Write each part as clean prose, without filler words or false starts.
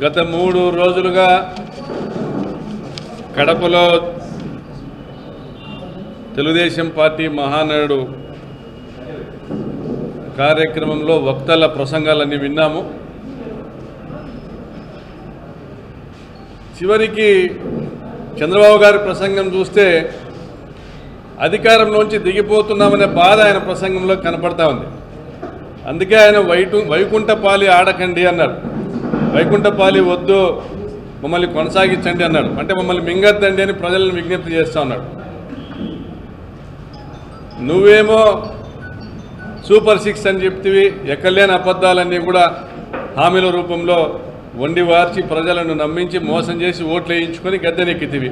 గత 3 రోజులుగా కడపలో తెలుగుదేశం పార్టీ మహానాడు కార్యక్రమంలో వక్తల ప్రసంగాలన్నీ విన్నాము. చివరికి చంద్రబాబు గారి ప్రసంగం చూస్తే అధికారంలోంచి దిగిపోతున్నామనే బాధ ఆయన ప్రసంగంలో కనపడతా ఉంది. అందుకే ఆయన వైకుంఠపాలి ఆడకండి అన్నాడు. వైకుంఠపాలి వద్దు, మమ్మల్ని కొనసాగించండి అన్నాడు. అంటే మమ్మల్ని మింగద్దండి అని ప్రజలను విజ్ఞప్తి చేస్తా ఉన్నాడు. నువ్వేమో సూపర్ 6 అని చెప్తివి, ఎక్కలేని అబద్ధాలన్నీ కూడా హామీల రూపంలో వండి వార్చి ప్రజలను నమ్మించి మోసం చేసి ఓట్లు వేయించుకొని గద్దెనెక్కితివి.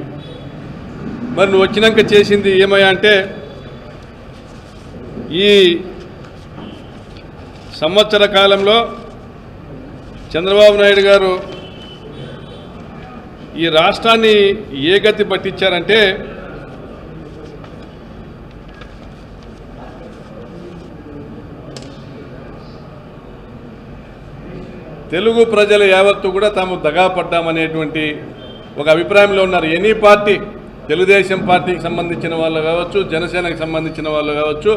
మరి నువ్వు వచ్చినాక చేసింది ఏమయ్యా అంటే, ఈ సంవత్సర కాలంలో చంద్రబాబు నాయుడు గారు ఈ రాష్ట్రాన్ని ఏ గతి పట్టించారంటే, తెలుగు ప్రజల యావత్తు కూడా తాము దగాపడ్డామనేటువంటి ఒక అభిప్రాయంలో ఉన్నారు. ఎనీ పార్టీ, తెలుగుదేశం పార్టీకి సంబంధించిన వాళ్ళు కావచ్చు, జనసేనకు సంబంధించిన వాళ్ళు కావచ్చు,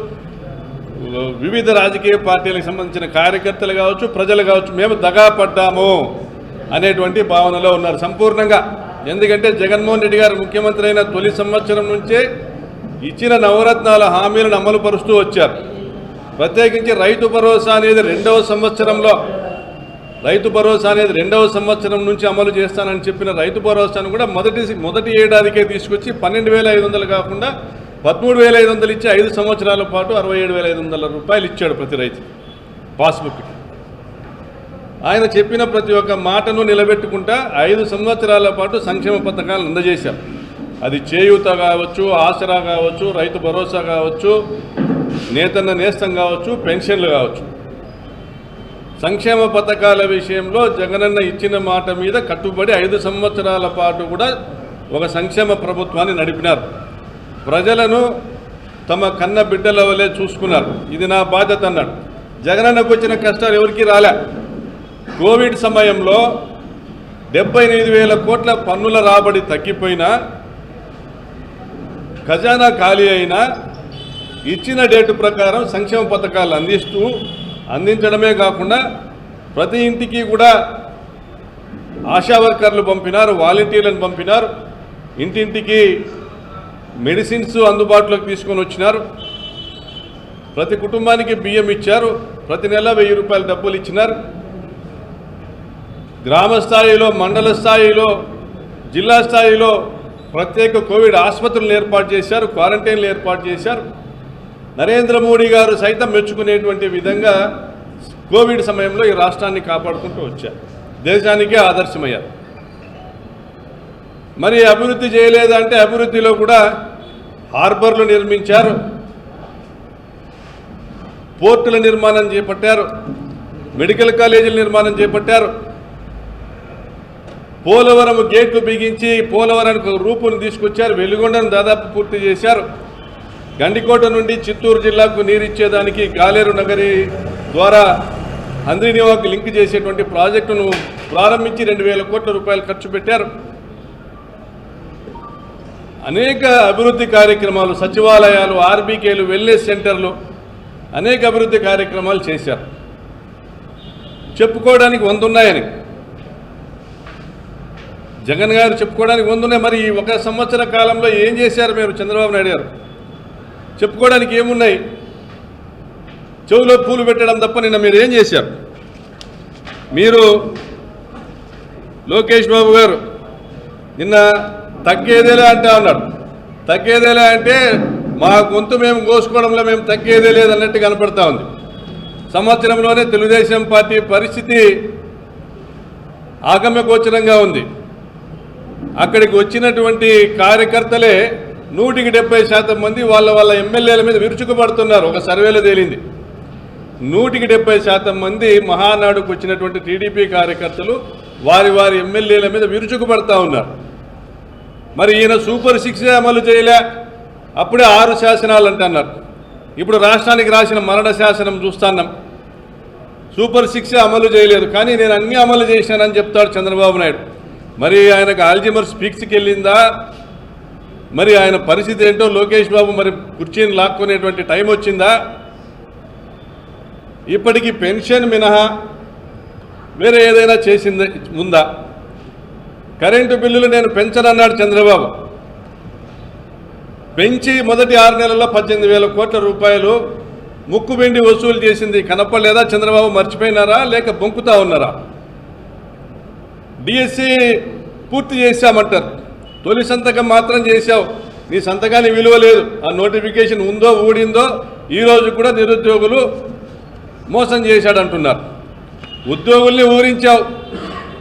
వివిధ రాజకీయ పార్టీలకు సంబంధించిన కార్యకర్తలు కావచ్చు, ప్రజలు కావచ్చు, మేము దగాపడ్డాము అనేటువంటి భావనలో ఉన్నారు సంపూర్ణంగా. ఎందుకంటే జగన్మోహన్ రెడ్డి గారు ముఖ్యమంత్రి అయిన తొలి సంవత్సరం నుంచే ఇచ్చిన నవరత్నాల హామీలను అమలు పరుస్తూ వచ్చారు. ప్రత్యేకించి రైతు భరోసా అనేది రెండవ సంవత్సరం నుంచి అమలు చేస్తానని చెప్పిన రైతు భరోసాను కూడా మొదటి ఏడాదికే తీసుకొచ్చి 12,500 కాకుండా 13,500 ఇచ్చి 5 సంవత్సరాల పాటు 67,500 రూపాయలు ఇచ్చాడు ప్రతి రైతు పాస్బుక్. ఆయన చెప్పిన ప్రతి ఒక్క మాటను నిలబెట్టుకుంటా 5 సంవత్సరాల పాటు సంక్షేమ పథకాలను అందజేశారు. అది చేయూత కావచ్చు, ఆసరా కావచ్చు, రైతు భరోసా కావచ్చు, నేతన్న నేస్తం కావచ్చు, పెన్షన్లు కావచ్చు. సంక్షేమ పథకాల విషయంలో జగనన్న ఇచ్చిన మాట మీద కట్టుబడి 5 సంవత్సరాల పాటు కూడా ఒక సంక్షేమ ప్రభుత్వాన్ని నడిపినారు. ప్రజలను తమ కన్న బిడ్డల వలె చూసుకున్నారు. ఇది నా బాధ్యత అన్నాడు. జగనన్నకు వచ్చిన కష్టాలు ఎవరికి రాలే. కోవిడ్ సమయంలో 78,000 కోట్ల పన్నుల రాబడి తగ్గిపోయినా, ఖజానా ఖాళీ అయినా ఇచ్చిన డేటు ప్రకారం సంక్షేమ పథకాలు అందించడమే కాకుండా ప్రతి ఇంటికి కూడా ఆశా వర్కర్లు పంపినారు, వాలంటీర్లను పంపినారు, ఇంటింటికి మెడిసిన్స్ అందుబాటులోకి తీసుకొని వచ్చినారు, ప్రతి కుటుంబానికి బియ్యం ఇచ్చారు, ప్రతి నెల 1,000 రూపాయల డబ్బులు ఇచ్చినారు. గ్రామ స్థాయిలో, మండల స్థాయిలో, జిల్లా స్థాయిలో ప్రత్యేక కోవిడ్ ఆసుపత్రులను ఏర్పాటు చేశారు, క్వారంటైన్లు ఏర్పాటు చేశారు. నరేంద్ర మోడీ గారు సైతం మెచ్చుకునేటువంటి విధంగా కోవిడ్ సమయంలో ఈ రాష్ట్రాన్ని కాపాడుకుంటూ వచ్చారు. దేశానికే ఆదర్శమయ్యారు. మరి అభివృద్ధి చేయలేదంటే, అభివృద్ధిలో కూడా హార్బర్లు నిర్మించారు, పోర్టుల నిర్మాణం చేపట్టారు, మెడికల్ కాలేజీల నిర్మాణం చేపట్టారు, పోలవరం గేట్లు బిగించి పోలవరానికి రూపును తీసుకొచ్చారు, వెలుగొండను దాదాపు పూర్తి చేశారు. గండికోట నుండి చిత్తూరు జిల్లాకు నీరిచ్చేదానికి గాలేరు నగరి ద్వారా హంద్రీనివాకు లింక్ చేసేటువంటి ప్రాజెక్టును ప్రారంభించి 2,000 కోట్ల రూపాయలు ఖర్చు పెట్టారు. అనేక అభివృద్ధి కార్యక్రమాలు, సచివాలయాలు, ఆర్బీకేలు, వెల్నెస్ సెంటర్లు, అనేక అభివృద్ధి కార్యక్రమాలు చేశారు. చెప్పుకోవడానికి 100 ఉన్నాయని జగన్ గారు చెప్పుకోవడానికి 100 ఉన్నాయి. మరి ఈ 1 సంవత్సర కాలంలో ఏం చేశారు మీరు చంద్రబాబు నాయుడు గారు? చెప్పుకోవడానికి ఏమున్నాయి? చెవులో పూలు పెట్టడం తప్ప నిన్న మీరు ఏం చేశారు? మీరు లోకేష్ బాబు గారు నిన్న తగ్గేదేలే అంటే అన్నాడు. తగ్గేదేలే అంటే మా గొంతు మేము కోసుకోవడంలో మేము తగ్గేదే లేదన్నట్టు కనపడతా ఉంది. సంవత్సరంలోనే తెలుగుదేశం పార్టీ పరిస్థితి ఆగమ్యగోచరంగా ఉంది. అక్కడికి వచ్చినటువంటి కార్యకర్తలే 170% మంది వాళ్ళ ఎమ్మెల్యేల మీద విరుచుకుపడుతున్నారు. ఒక సర్వేలో తేలింది. 170% మంది మహానాడుకు వచ్చినటువంటి టీడీపీ కార్యకర్తలు వారి ఎమ్మెల్యేల మీద విరుచుకుపడతా ఉన్నారు. మరి ఈయన సూపర్ 6 అమలు చేయలే, అప్పుడే 6 శాసనాలు అంటున్నారు. ఇప్పుడు రాష్ట్రానికి రాసిన మరణ శాసనం చూస్తున్నాం. సూపర్ 6 అమలు చేయలేదు, కానీ నేను అన్ని అమలు చేశానని చెప్తాడు చంద్రబాబు నాయుడు. మరి ఆయనకు ఆల్జిమర్ స్పీక్స్కి వెళ్ళిందా, మరి ఆయన పరిస్థితి ఏంటో లోకేష్ బాబు మరి కుర్చీని లాక్కునేటువంటి టైం వచ్చిందా? ఇప్పటికీ పెన్షన్ మినహా వేరే ఏదైనా చేసింది ఉందా? కరెంటు బిల్లులు నేను పెంచనన్నాడు చంద్రబాబు. పెంచి మొదటి 6 నెలల్లో 18,000 కోట్ల రూపాయలు ముక్కుబిండి వసూలు చేసింది కనపడలేదా? చంద్రబాబు మర్చిపోయినారా లేక బొంకుతా ఉన్నారా? డిఎస్సి పూర్తి చేశామంటారు, తొలి సంతకం మాత్రం చేశావు, నీ సంతకాన్ని విలువ లేదు. ఆ నోటిఫికేషన్ ఉందో ఊడిందో ఈరోజు కూడా నిరుద్యోగులు మోసం చేశాడంటున్నారు. ఉద్యోగుల్ని ఊరించావు,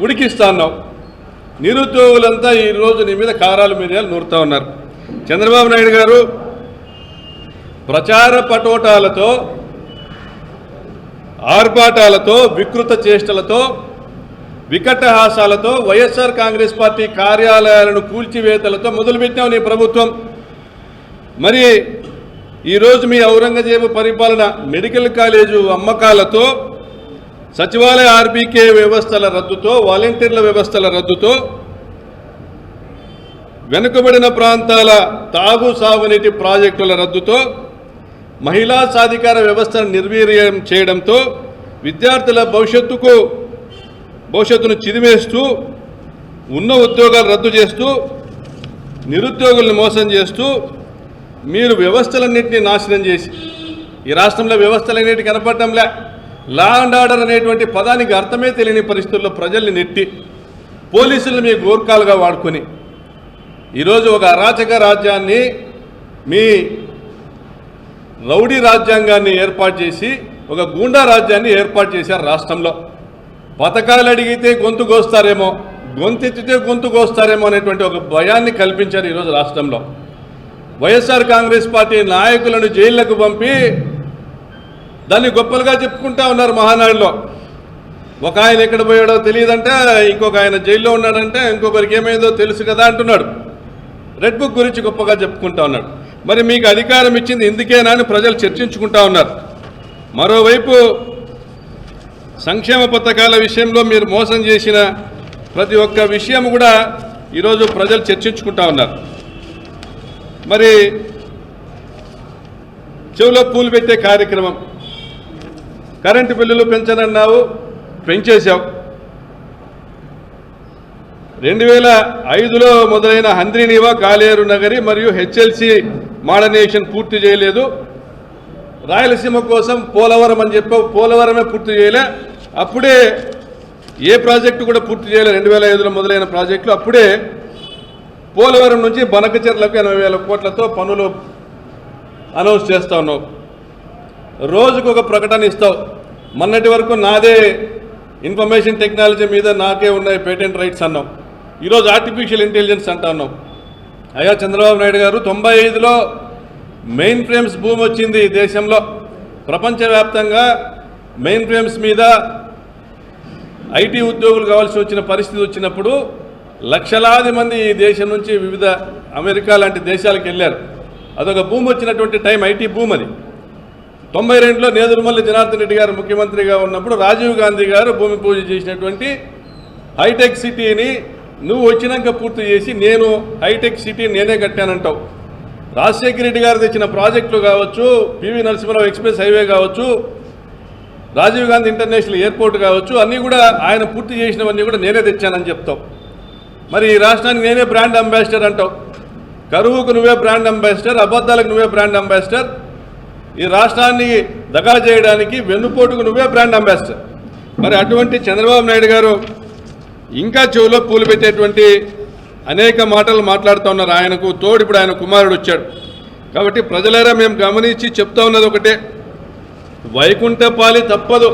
ఉడికిస్తా ఉన్నావు. నిరుద్యోగులంతా ఈరోజు నీ మీద కారాలు మిరియాలు నూరుతా ఉన్నారు. చంద్రబాబు నాయుడు గారు ప్రచార పటోటాలతో, ఆర్భాటాలతో, వికృత చేష్టలతో, వికటహాసాలతో వైఎస్ఆర్ కాంగ్రెస్ పార్టీ కార్యాలయాలను కూల్చివేతలతో మొదలుపెట్టావు నీ ప్రభుత్వం. మరి ఈరోజు మీ ఔరంగజేబు పరిపాలన మెడికల్ కాలేజు అమ్మకాలతో, సచివాలయ ఆర్బీకే వ్యవస్థల రద్దుతో, వాలంటీర్ల వ్యవస్థల రద్దుతో, వెనుకబడిన ప్రాంతాల తాగు సాగునీటి ప్రాజెక్టుల రద్దుతో, మహిళా సాధికార వ్యవస్థను నిర్వీర్యం చేయడంతో, విద్యార్థుల భవిష్యత్తును చిదిమేస్తూ, ఉన్న ఉద్యోగాలు రద్దు చేస్తూ, నిరుద్యోగులను మోసం చేస్తూ, మీరు వ్యవస్థలన్నింటినీ నాశనం చేసి ఈ రాష్ట్రంలో వ్యవస్థలన్నిటి కనపడటంలే. లా అండ్ ఆర్డర్ అనేటువంటి పదానికి అర్థమే తెలియని పరిస్థితుల్లో ప్రజల్ని నెట్టి పోలీసులు మీ గోర్ఖాలుగా వాడుకొని ఈరోజు ఒక అరాచక రాజ్యాన్ని, మీ రౌడీ రాజ్యాంగాన్ని ఏర్పాటు చేసి ఒక గూండా రాజ్యాన్ని ఏర్పాటు చేశారు రాష్ట్రంలో. పథకాలు అడిగితే గొంతు కోస్తారేమో, గొంతెత్తితే గొంతు కోస్తారేమో అనేటువంటి ఒక భయాన్ని కల్పించారు ఈరోజు రాష్ట్రంలో. వైఎస్ఆర్ కాంగ్రెస్ పార్టీ నాయకులను జైళ్లకు పంపి దాన్ని గొప్పలుగా చెప్పుకుంటా ఉన్నారు మహానాడులో. ఒక ఆయన ఎక్కడ పోయాడో తెలియదంటే, ఇంకొక ఆయన జైల్లో ఉన్నాడంటే, ఇంకొకరికి ఏమైందో తెలుసు కదా అంటున్నాడు. రెడ్ బుక్ గురించి గొప్పగా చెప్పుకుంటా ఉన్నాడు. మరి మీకు అధికారం ఇచ్చింది ఇందుకేనా అని ప్రజలు చర్చించుకుంటా ఉన్నారు. మరోవైపు సంక్షేమ పథకాల విషయంలో మీరు మోసం చేసిన ప్రతి ఒక్క విషయం కూడా ఈరోజు ప్రజలు చర్చించుకుంటా ఉన్నారు. మరి చెవులో పూలు పెట్టే కార్యక్రమం, కరెంటు బిల్లులు పెంచనన్నావు, పెంచేశావు. 2005లో మొదలైన హంద్రీనీవా, కాలేరు నగరి మరియు హెచ్ఎల్సి మోడర్నైజేషన్ పూర్తి చేయలేదు. రాయలసీమ కోసం పోలవరం అని చెప్పావు, పోలవరమే పూర్తి చేయలే. అప్పుడే ఏ ప్రాజెక్టు కూడా పూర్తి చేయలే. 2005లో మొదలైన ప్రాజెక్టులు అప్పుడే పోలవరం నుంచి బనకచెర్లకు 80,000 కోట్లతో పనులు అనౌన్స్ చేస్తా ఉన్నావు. రోజుకు ఒక ప్రకటన ఇస్తావు. మొన్నటి వరకు నాదే ఇన్ఫర్మేషన్ టెక్నాలజీ మీద నాకే ఉన్నాయి పేటెంట్ రైట్స్ అన్నావు. ఈరోజు ఆర్టిఫిషియల్ ఇంటెలిజెన్స్ అంటా ఉన్నావు. అయ్యా చంద్రబాబు నాయుడు గారు, 95లో మెయిన్ ఫ్రేమ్స్ భూమి వచ్చింది ఈ దేశంలో. ప్రపంచవ్యాప్తంగా మెయిన్ ఫ్రేమ్స్ మీద ఐటీ ఉద్యోగులు కావాల్సి వచ్చిన పరిస్థితి వచ్చినప్పుడు లక్షలాది మంది ఈ దేశం నుంచి వివిధ అమెరికా లాంటి దేశాలకు వెళ్ళారు. అదొక భూమి వచ్చినటువంటి టైం, ఐటీ భూమి అది. 92లో నేదురుమల్లి జనార్దన్ రెడ్డి గారు ముఖ్యమంత్రిగా ఉన్నప్పుడు రాజీవ్ గాంధీ గారు భూమి పూజ చేసినటువంటి హైటెక్ సిటీని నువ్వు వచ్చినాక పూర్తి చేసి నేను హైటెక్ సిటీ నేనే కట్టానంటావు. రాజశేఖర రెడ్డి గారు తెచ్చిన ప్రాజెక్టులు కావచ్చు, పివి నరసింహరావు ఎక్స్ప్రెస్ హైవే కావచ్చు, రాజీవ్ గాంధీ ఇంటర్నేషనల్ ఎయిర్పోర్ట్ కావచ్చు, అన్నీ కూడా ఆయన పూర్తి చేసినవన్నీ కూడా నేనే తెచ్చానని చెప్తావు. మరి ఈ రాష్ట్రానికి నేనే బ్రాండ్ అంబాసిడర్ అంటావు. కరువుకు నువ్వే బ్రాండ్ అంబాసిడర్, అబద్ధాలకు నువ్వే బ్రాండ్ అంబాసిడర్, ఈ రాష్ట్రాన్ని దగా చేయడానికి వెన్నుపోటుకు నువ్వే బ్రాండ్ అంబాసిడర్. మరి అటువంటి చంద్రబాబు నాయుడు గారు ఇంకా చెవులో పూలు పెట్టేటువంటి అనేక మాటలు మాట్లాడుతూ ఉన్నారు. ఆయనకు తోడు ఇప్పుడు ఆయన కుమారుడు వచ్చాడు. కాబట్టి ప్రజలారా మేము గమనించి చెప్తా ఉన్నది ఒకటే, వైకుంఠపాలి తప్పదు.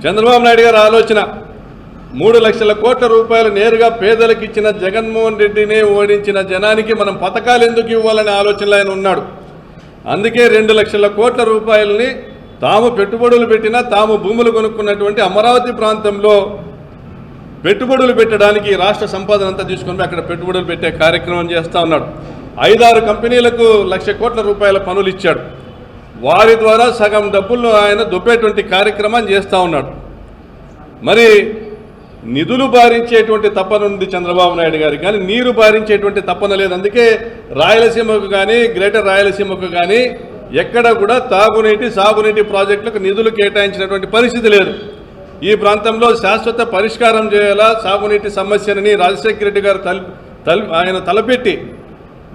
చంద్రబాబు నాయుడు గారి ఆలోచన 3 లక్షల కోట్ల రూపాయలు నేరుగా పేదలకు ఇచ్చిన జగన్మోహన్ రెడ్డినే ఓడించిన జనానికి మనం పథకాలు ఎందుకు ఇవ్వాలనే ఆలోచనలో ఆయన ఉన్నాడు. అందుకే 2 లక్షల కోట్ల రూపాయలని తాము పెట్టుబడులు పెట్టినా, తాము భూములు కొనుక్కున్నటువంటి అమరావతి ప్రాంతంలో పెట్టుబడులు పెట్టడానికి రాష్ట్ర సంపాదన అంతా తీసుకొని అక్కడ పెట్టుబడులు పెట్టే కార్యక్రమం చేస్తూ ఉన్నాడు. 5-6 కంపెనీలకు 1,00,000 కోట్ల రూపాయల పనులు ఇచ్చాడు. వారి ద్వారా సగం డబ్బులను ఆయన దొబ్బేటువంటి కార్యక్రమం చేస్తూ ఉన్నాడు. మరి నిధులు భారించేటువంటి తపన ఉంది చంద్రబాబు నాయుడు గారు, కానీ నీరు భారించేటువంటి తపన లేదు. అందుకే రాయలసీమకు కానీ గ్రేటర్ రాయలసీమకు కానీ ఎక్కడ కూడా తాగునీటి సాగునీటి ప్రాజెక్టులకు నిధులు కేటాయించినటువంటి పరిస్థితి లేదు. ఈ ప్రాంతంలో శాశ్వత పరిష్కారం చేయాలా సాగునీటి సమస్యని రాజశేఖర రెడ్డి గారు ఆయన తలపెట్టి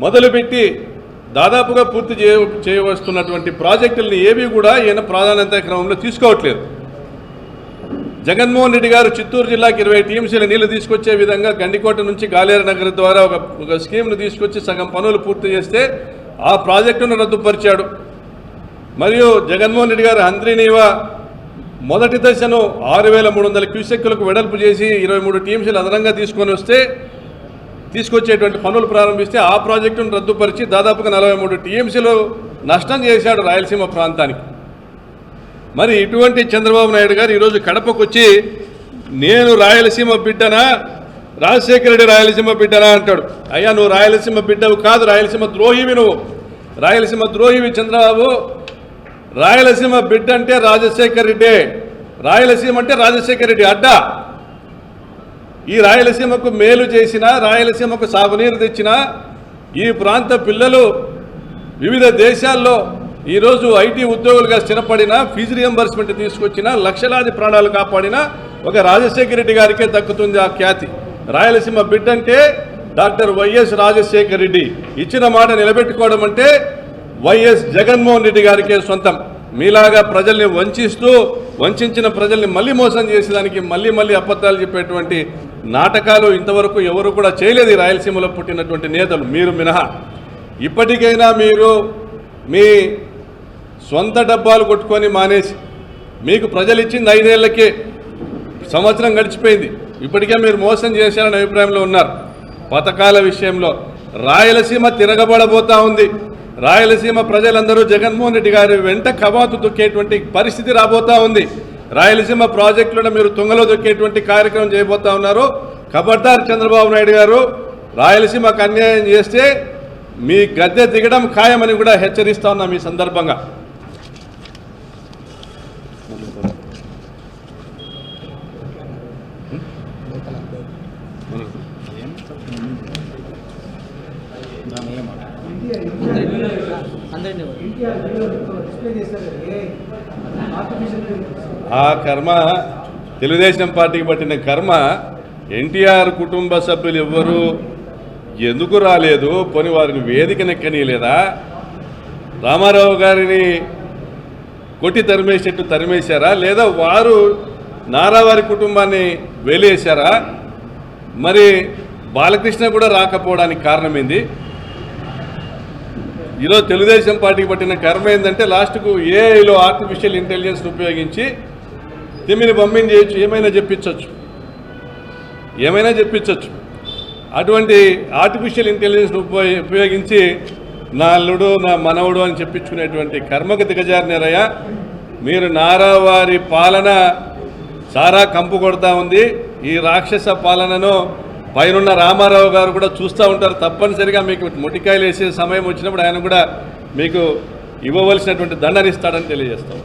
మొదలుపెట్టి దాదాపుగా పూర్తి చేయవస్తున్నటువంటి ప్రాజెక్టులని ఏవి కూడా ఈయన ప్రాధాన్యత క్రమంలో తీసుకోవట్లేదు. జగన్మోహన్ రెడ్డి గారు చిత్తూరు జిల్లాకి 20 టీఎంసీల నీళ్లు తీసుకొచ్చే విధంగా గండికోట నుంచి గాలేరు నగర్ ద్వారా ఒక స్కీమ్ను తీసుకొచ్చి సగం పనులు పూర్తి చేస్తే ఆ ప్రాజెక్టును రద్దుపరిచాడు. మరియు జగన్మోహన్ రెడ్డి గారు హంద్రీనీవా మొదటి దశను 6300 క్యూసెక్కులకు వెడల్పు చేసి 23 టీఎంసీలు అదనంగా తీసుకొచ్చేటువంటి పనులు ప్రారంభిస్తే ఆ ప్రాజెక్టును రద్దుపరిచి దాదాపుగా 43 టీఎంసీలు నష్టం చేశాడు రాయలసీమ ప్రాంతానికి. మరి ఇటువంటి చంద్రబాబు నాయుడు గారు ఈరోజు కడపకు వచ్చి నేను రాయలసీమ బిడ్డనా రాజశేఖర రెడ్డి రాయలసీమ బిడ్డనా అంటాడు. అయ్యా నువ్వు రాయలసీమ బిడ్డవు కాదు, రాయలసీమ ద్రోహివి. నువ్వు రాయలసీమ ద్రోహివి చంద్రబాబు. రాయలసీమ బిడ్డ అంటే రాజశేఖర రెడ్డి, రాయలసీమ అంటే రాజశేఖర రెడ్డి అడ్డా. ఈ రాయలసీమకు మేలు చేసినా రాయలసీమకు సాగునీరు తెచ్చినా ఈ ప్రాంత పిల్లలు వివిధ దేశాల్లో ఈరోజు ఐటీ ఉద్యోగులుగా స్థిరపడిన ఫీజు రియంబర్స్మెంట్ తీసుకొచ్చిన లక్షలాది ప్రాణాలు కాపాడిన ఒక రాజశేఖర రెడ్డి గారికే దక్కుతుంది ఆ ఖ్యాతి. రాయలసీమ బిడ్డ అంటే డాక్టర్ వైఎస్ రాజశేఖర రెడ్డి. ఇచ్చిన మాట నిలబెట్టుకోవడం అంటే వైఎస్ జగన్మోహన్ రెడ్డి గారికే సొంతం. మీలాగా ప్రజల్ని వంచిన ప్రజల్ని మళ్ళీ మోసం చేసేదానికి మళ్ళీ అబద్ధాలు చెప్పేటువంటి నాటకాలు ఇంతవరకు ఎవరు కూడా చేయలేదు ఈ రాయలసీమలో పుట్టినటువంటి నేతలు, మీరు మినహా. ఇప్పటికైనా మీరు మీ సొంత డబ్బాలు కొట్టుకొని మానేసి, మీకు ప్రజలు ఇచ్చింది 5 ఏళ్లకే, సంవత్సరం గడిచిపోయింది, ఇప్పటికే మీరు మోసం చేశారనే అభిప్రాయంలో ఉన్నారు. పథకాల విషయంలో రాయలసీమ తిరగబడబోతా ఉంది. రాయలసీమ ప్రజలందరూ జగన్మోహన్ రెడ్డి గారి వెంట కవాతు దొక్కేటువంటి పరిస్థితి రాబోతా ఉంది. రాయలసీమ ప్రాజెక్టులను మీరు తుంగలో దొక్కేటువంటి కార్యక్రమం చేయబోతా ఉన్నారు. ఖబర్దార్ చంద్రబాబు నాయుడు గారు, రాయలసీమకు అన్యాయం చేస్తే మీ గద్దె దిగడం ఖాయమని కూడా హెచ్చరిస్తా ఉన్నాం ఈ సందర్భంగా. ఆ కర్మ తెలుగుదేశం పార్టీకి పట్టిన కర్మ. ఎన్టీఆర్ కుటుంబ సభ్యులు ఎవ్వరూ ఎందుకు రాలేదు? పోని వారిని వేదికనెక్కనీయలేదా? రామారావు గారిని కొట్టి తరిమేసేట్టు తరిమేశారా? లేదా వారు నారావారి కుటుంబాన్ని వేలేశారా? మరి బాలకృష్ణ కూడా రాకపోవడానికి కారణం ఏంది? ఈరోజు తెలుగుదేశం పార్టీకి పట్టిన కర్మ ఏంటంటే లాస్ట్కు ఏఐలో ఆర్టిఫిషియల్ ఇంటెలిజెన్స్ ఉపయోగించి తిమ్మిని పంపిణీ చేయొచ్చు, ఏమైనా చెప్పించవచ్చు. అటువంటి ఆర్టిఫిషియల్ ఇంటెలిజెన్స్ ఉపయోగించి నా అల్లుడు నా మనవడు అని చెప్పించుకునేటువంటి కర్మకు దిగజారినారయ్యా మీరు. నారావారి పాలన సారా కంపు కొడతా ఉంది. ఈ రాక్షస పాలనను పైనున్న రామారావు గారు కూడా చూస్తూ ఉంటారు. తప్పనిసరిగా మీకు మొటికాయలు వేసే సమయం వచ్చినప్పుడు ఆయన కూడా మీకు ఇవ్వవలసినటువంటి దండనిస్తాడని తెలియజేస్తాం.